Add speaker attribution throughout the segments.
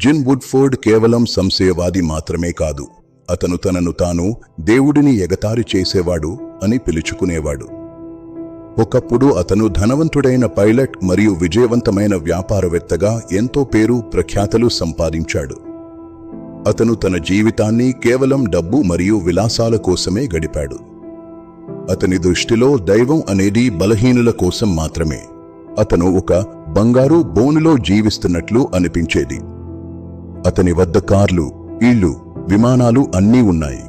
Speaker 1: జిన్ వుడ్ఫోర్డ్ కేవలం సంశయవాది మాత్రమే కాదు, అతను తనను తాను దేవుడిని ఎగతాళి చేసేవాడు అని పిలుచుకునేవాడు. ఒకప్పుడు అతను ధనవంతుడైన పైలట్ మరియు విజయవంతమైన వ్యాపారవేత్తగా ఎంతో పేరు ప్రఖ్యాతలు సంపాదించాడు. అతను తన జీవితాన్ని కేవలం డబ్బు మరియు విలాసాల కోసమే గడిపాడు. అతని దృష్టిలో దైవం అనేది బలహీనుల కోసం మాత్రమే. అతను ఒక బంగారు బోనులో జీవిస్తున్నట్లు అనిపించేది. అతని వద్ద కార్లు, ఇళ్ళు, విమానాలు అన్నీ ఉన్నాయి.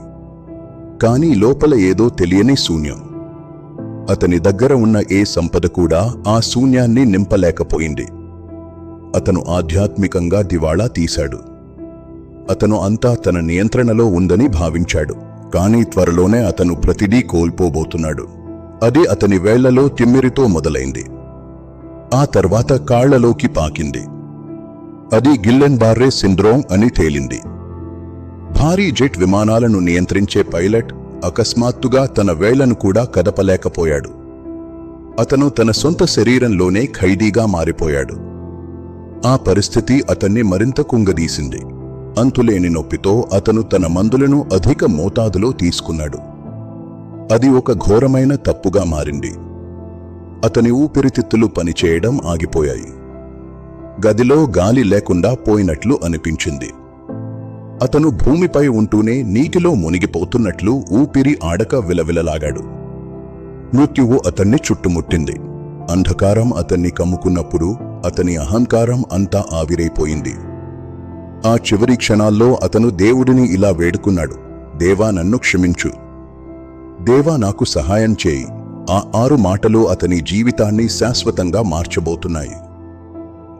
Speaker 1: కానీ లోపల ఏదో తెలియని శూన్యం. అతని దగ్గర ఉన్న ఏ సంపద కూడా ఆ శూన్యాన్ని నింపలేకపోయింది. అతను ఆధ్యాత్మికంగా దివాళా తీశాడు. అతను అంతా తన నియంత్రణలో ఉందని భావించాడు. కానీ త్వరలోనే అతను ప్రతిదీ కోల్పోబోతున్నాడు. అది అతని వేళ్లలో తిమ్మిరితో మొదలైంది. ఆ తర్వాత కాళ్లలోకి పాకింది. అది గిల్లెన్-బార్రే సిండ్రోమ్ అని తేలింది. భారీ జెట్ విమానాలను నియంత్రించే పైలట్ అకస్మాత్తుగా తన వేళ్లను కూడా కదపలేకపోయాడు. అతను తన సొంత శరీరంలోనే ఖైదీగా మారిపోయాడు. ఆ పరిస్థితి అతన్ని మరింత కుంగదీసింది. అంతులేని నొప్పితో అతను తన మందులను అధిక మోతాదులో తీసుకున్నాడు. అది ఒక ఘోరమైన తప్పుగా మారింది. అతని ఊపిరితిత్తులు పనిచేయడం ఆగిపోయాయి. గదిలో గాలి లేకుండా పోయినట్లు అనిపించింది. అతను భూమిపై ఉంటూనే నీటిలో మునిగిపోతున్నట్లు ఊపిరి ఆడక విలవిలలాగాడు. మృత్యువు అతన్ని చుట్టుముట్టింది. అంధకారం అతన్ని కమ్ముకున్నప్పుడు అతని అహంకారం అంతా ఆవిరైపోయింది. ఆ చివరి క్షణాల్లో అతను దేవుడిని ఇలా వేడుకున్నాడు, దేవా, నన్ను క్షమించు. దేవా, నాకు సహాయం చేయి. ఆ 6 మాటలు అతని జీవితాన్ని శాశ్వతంగా మార్చబోతున్నాయి.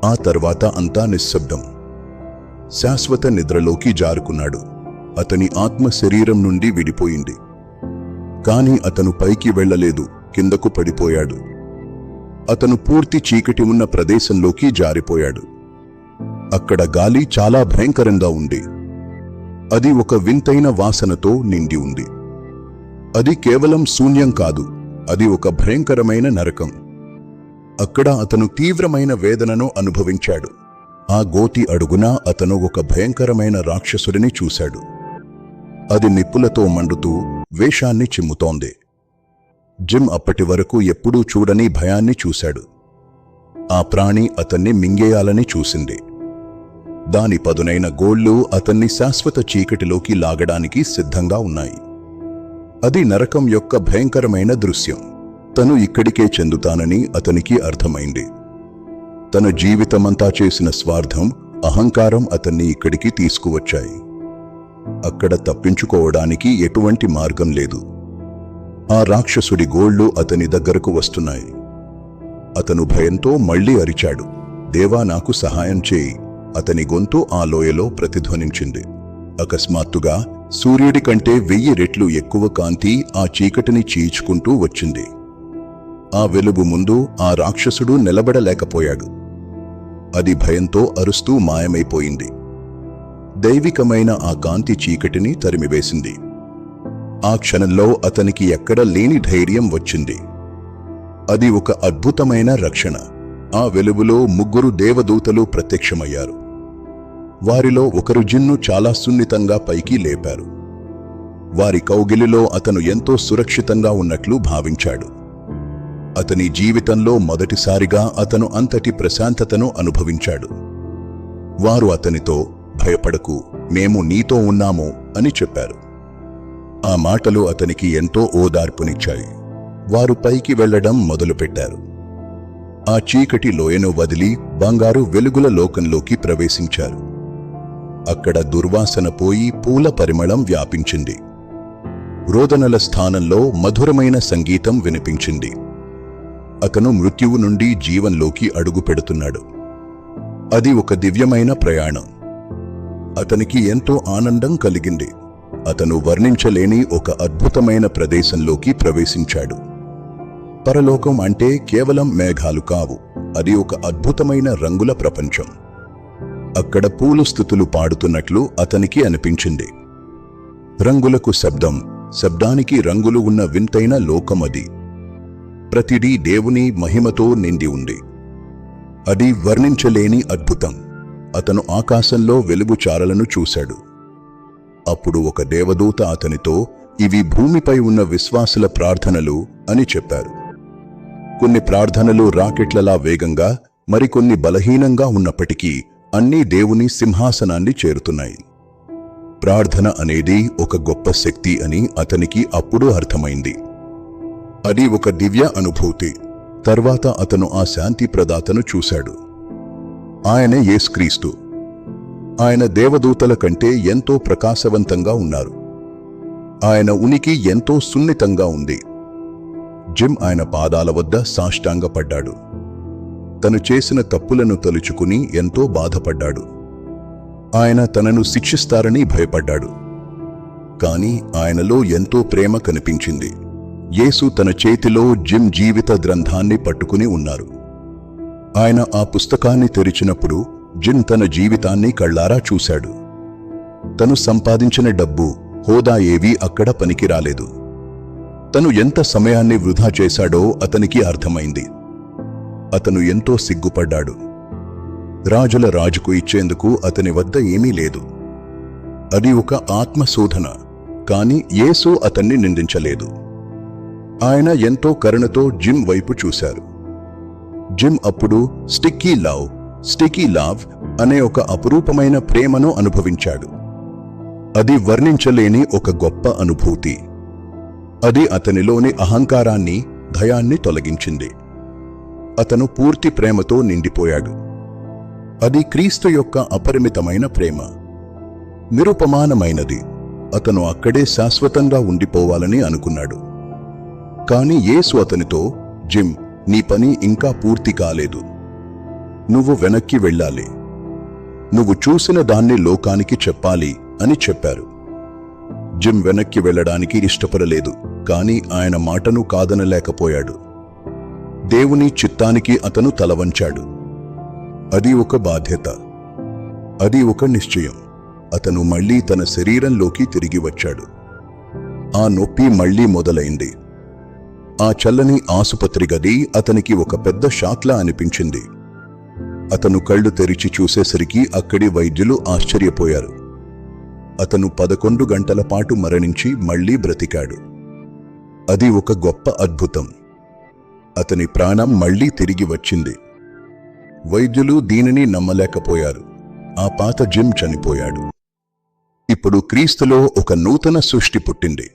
Speaker 1: ఆ తర్వాత అంతా నిశ్శబ్దం. శాశ్వత నిద్రలోకి జారుకున్నాడు. అతని ఆత్మ శరీరం నుండి విడిపోయింది. కాని అతను పైకి వెళ్లలేదు, కిందకు పడిపోయాడు. అతను పూర్తి చీకటి ఉన్న ప్రదేశంలోకి జారిపోయాడు. అక్కడ గాలి చాలా భయంకరంగా ఉంది. అది ఒక వింతైన వాసనతో నిండి ఉంది. అది కేవలం శూన్యం కాదు, అది ఒక భయంకరమైన నరకం. అక్కడ అతను తీవ్రమైన వేదనను అనుభవించాడు. ఆ గోతి అడుగున అతను ఒక భయంకరమైన రాక్షసుడిని చూశాడు. అది నిప్పులతో మండుతూ వేషాన్ని చిమ్ముతోంది. జిమ్ అప్పటి వరకు ఎప్పుడూ చూడని భయాన్ని చూశాడు. ఆ ప్రాణి అతన్ని మింగేయాలని చూసింది. దాని పదునైన గోళ్లు అతన్ని శాశ్వత చీకటిలోకి లాగడానికి సిద్ధంగా ఉన్నాయి. అది నరకం యొక్క భయంకరమైన దృశ్యం. తను ఇక్కడికే చెందుతానని అతనికి అర్థమైంది. తన జీవితమంతా చేసిన స్వార్థం, అహంకారం అతన్ని ఇక్కడికి తీసుకువచ్చాయి. అక్కడ తప్పించుకోవడానికి ఎటువంటి మార్గం లేదు. ఆ రాక్షసుడి గోళ్లు అతని దగ్గరకు వస్తున్నాయి. అతను భయంతో మళ్లీ అరిచాడు, దేవా, నాకు సహాయం చేయి. అతని గొంతు ఆ లోయలో ప్రతిధ్వనించింది. అకస్మాత్తుగా సూర్యుడి కంటే 1000 రెట్లు ఎక్కువ కాంతి ఆ చీకటిని చీల్చుకుంటూ వచ్చింది. ఆ వెలుగు ముందు ఆ రాక్షసుడు నిలబడలేకపోయాడు. అది భయంతో అరుస్తూ మాయమైపోయింది. దైవికమైన ఆ కాంతి చీకటిని తరిమివేసింది. ఆ క్షణంలో అతనికి ఎక్కడ లేని ధైర్యం వచ్చింది. అది ఒక అద్భుతమైన రక్షణ. ఆ వెలుగులో 3 దేవదూతలు ప్రత్యక్షమయ్యారు. వారిలో ఒకరు జిన్ను చాలా సున్నితంగా పైకి లేపారు. వారి కౌగిలిలో అతను ఎంతో సురక్షితంగా ఉన్నట్లు భావించాడు. అతని జీవితంలో మొదటిసారిగా అతను అంతటి ప్రశాంతతను అనుభవించాడు. వారు అతనితో, భయపడకు, మేము నీతో ఉన్నాము అని చెప్పారు. ఆ మాటలు అతనికి ఎంతో ఓదార్పునిచ్చాయి. వారు పైకి వెళ్లడం మొదలుపెట్టారు. ఆ చీకటి లోయను వదిలి బంగారు వెలుగుల లోకంలోకి ప్రవేశించారు. అక్కడ దుర్వాసన పోయి పూల పరిమళం వ్యాపించింది. రోదనల స్థానంలో మధురమైన సంగీతం వినిపించింది. అతను మృత్యువు నుండి జీవంలోకి అడుగు పెడుతున్నాడు. అది ఒక దివ్యమైన ప్రయాణం. అతనికి ఎంతో ఆనందం కలిగింది. అతను వర్ణించలేని ఒక అద్భుతమైన ప్రదేశంలోకి ప్రవేశించాడు. పరలోకం అంటే కేవలం మేఘాలు కావు, అది ఒక అద్భుతమైన రంగుల ప్రపంచం. అక్కడ పూలు స్తుతులు పాడుతున్నట్లు అతనికి అనిపించింది. రంగులకు శబ్దం, శబ్దానికి రంగులు ఉన్న వింతైన లోకం అది. ప్రతిదీ దేవుని మహిమతో నిండి ఉంది. అది వర్ణించలేని అద్భుతం. అతను ఆకాశంలో వెలుగు చారలను చూశాడు. అప్పుడు ఒక దేవదూత అతనితో, ఇవి భూమిపై ఉన్న విశ్వాసుల ప్రార్థనలు అని చెప్పారు. కొన్ని ప్రార్థనలు రాకెట్లలా వేగంగా, మరికొన్ని బలహీనంగా ఉన్నప్పటికీ అన్నీ దేవుని సింహాసనాన్ని చేరుతున్నాయి. ప్రార్థన అనేది ఒక గొప్ప శక్తి అని అతనికి అప్పుడు అర్థమైంది. అది ఒక దివ్య అనుభూతి. తర్వాత అతను ఆ శాంతి ప్రదాతను చూశాడు. ఆయనే యేసుక్రీస్తు. ఆయన దేవదూతల కంటే ఎంతో ప్రకాశవంతంగా ఉన్నారు. ఆయన ఉనికి ఎంతో సున్నితంగా ఉంది. జిమ్ ఆయన పాదాల వద్ద సాష్టాంగపడ్డాడు. తను చేసిన తప్పులను తలుచుకుని ఎంతో బాధపడ్డాడు. ఆయన తనను శిక్షిస్తారని భయపడ్డాడు. కాని ఆయనలో ఎంతో ప్రేమ కనిపించింది. యేసు తన చేతిలో జిమ్ జీవిత గ్రంథాన్ని పట్టుకుని ఉన్నారు. ఆయన ఆ పుస్తకాన్ని తెరిచినప్పుడు జిమ్ తన జీవితాన్ని కళ్ళారా చూశాడు. తను సంపాదించిన డబ్బు, హోదా ఏవీ అక్కడ పనికిరాలేదు. తను ఎంత సమయాన్ని వృధా చేశాడో అతనికి అర్థమైంది. అతను ఎంతో సిగ్గుపడ్డాడు. రాజుల రాజుకు ఇచ్చేందుకు అతని వద్ద ఏమీ లేదు. అది ఒక ఆత్మశోధన. కాని యేసు అతన్ని నిందించలేదు. ఆయన ఎంతో కరుణతో జిమ్ వైపు చూశారు. జిమ్ అప్పుడు స్టిక్కీ లవ్ అనే ఒక అపురూపమైన ప్రేమను అనుభవించాడు. అది వర్ణించలేని ఒక గొప్ప అనుభూతి. అది అతనిలోని అహంకారాన్ని, భయాన్ని తొలగించింది. అతను పూర్తి ప్రేమతో నిండిపోయాడు. అది క్రీస్తు యొక్క అపరిమితమైన ప్రేమ. నిరుపమానమైనది. అతను అక్కడే శాశ్వతంగా ఉండిపోవాలని అనుకున్నాడు. కాని యేసు అతనితో, జిమ్, నీ పని ఇంకా పూర్తి కాలేదు. నువ్వు వెనక్కి వెళ్ళాలి. నువ్వు చూసిన దాన్ని లోకానికి చెప్పాలి అని చెప్పారు. జిమ్ వెనక్కి వెళ్ళడానికి ఇష్టపడలేదు. కాని ఆయన మాటను కాదనలేకపోయాడు. దేవుని చిత్తానికి అతను తలవంచాడు. అది ఒక బాధ్యత. అది ఒక నిశ్చయం. అతను మళ్లీ తన శరీరంలోకి తిరిగి వచ్చాడు. ఆ నొప్పి మళ్లీ మొదలైంది. ఆ చల్లని ఆసుపత్రి గది అతనికి ఒక పెద్ద షాక్లా అనిపించింది. అతను కళ్ళు తెరిచి చూసేసరికి అక్కడి వైద్యులు ఆశ్చర్యపోయారు. అతను 11 గంటల పాటు మరణించి మళ్లీ బ్రతికాడు. అది ఒక గొప్ప అద్భుతం. అతని ప్రాణం మళ్లీ తిరిగి వచ్చింది. వైద్యులు దీనిని నమ్మలేకపోయారు. ఆ పాత జిమ్ చనిపోయాడు. ఇప్పుడు క్రీస్తులో ఒక నూతన సృష్టి పుట్టింది.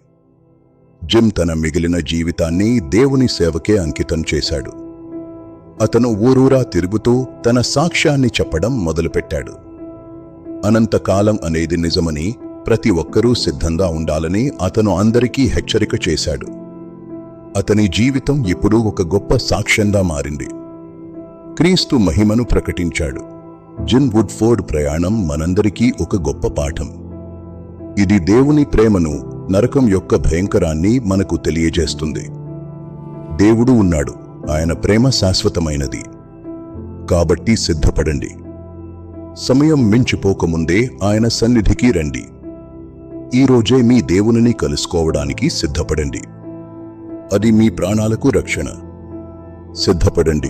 Speaker 1: జిమ్ తన మిగిలిన జీవితాన్ని దేవుని సేవకే అంకితం చేశాడు. అతను ఊరూరా తిరుగుతూ తన సాక్ష్యాన్ని చెప్పడం మొదలుపెట్టాడు. అనంతకాలం అనేది నిజమని, ప్రతి ఒక్కరూ సిద్ధంగా ఉండాలని అతను అందరికీ హెచ్చరిక చేశాడు. అతని జీవితం ఇప్పుడు ఒక గొప్ప సాక్ష్యంగా మారింది. క్రీస్తు మహిమను ప్రకటించాడు. జిమ్ వుడ్ఫోర్డ్ ప్రయాణం మనందరికీ ఒక గొప్ప పాఠం. ఇది దేవుని ప్రేమను, నరకం యొక్క భయంకరాన్ని మనకు తెలియజేస్తుంది. దేవుడు ఉన్నాడు. ఆయన ప్రేమ శాశ్వతమైనది. కాబట్టి సిద్ధపడండి. సమయం మించిపోకముందే ఆయన సన్నిధికి రండి. ఈ రోజే మీ దేవునిని కలుసుకోవడానికి సిద్ధపడండి. అది మీ ప్రాణాలకు రక్షణ. సిద్ధపడండి.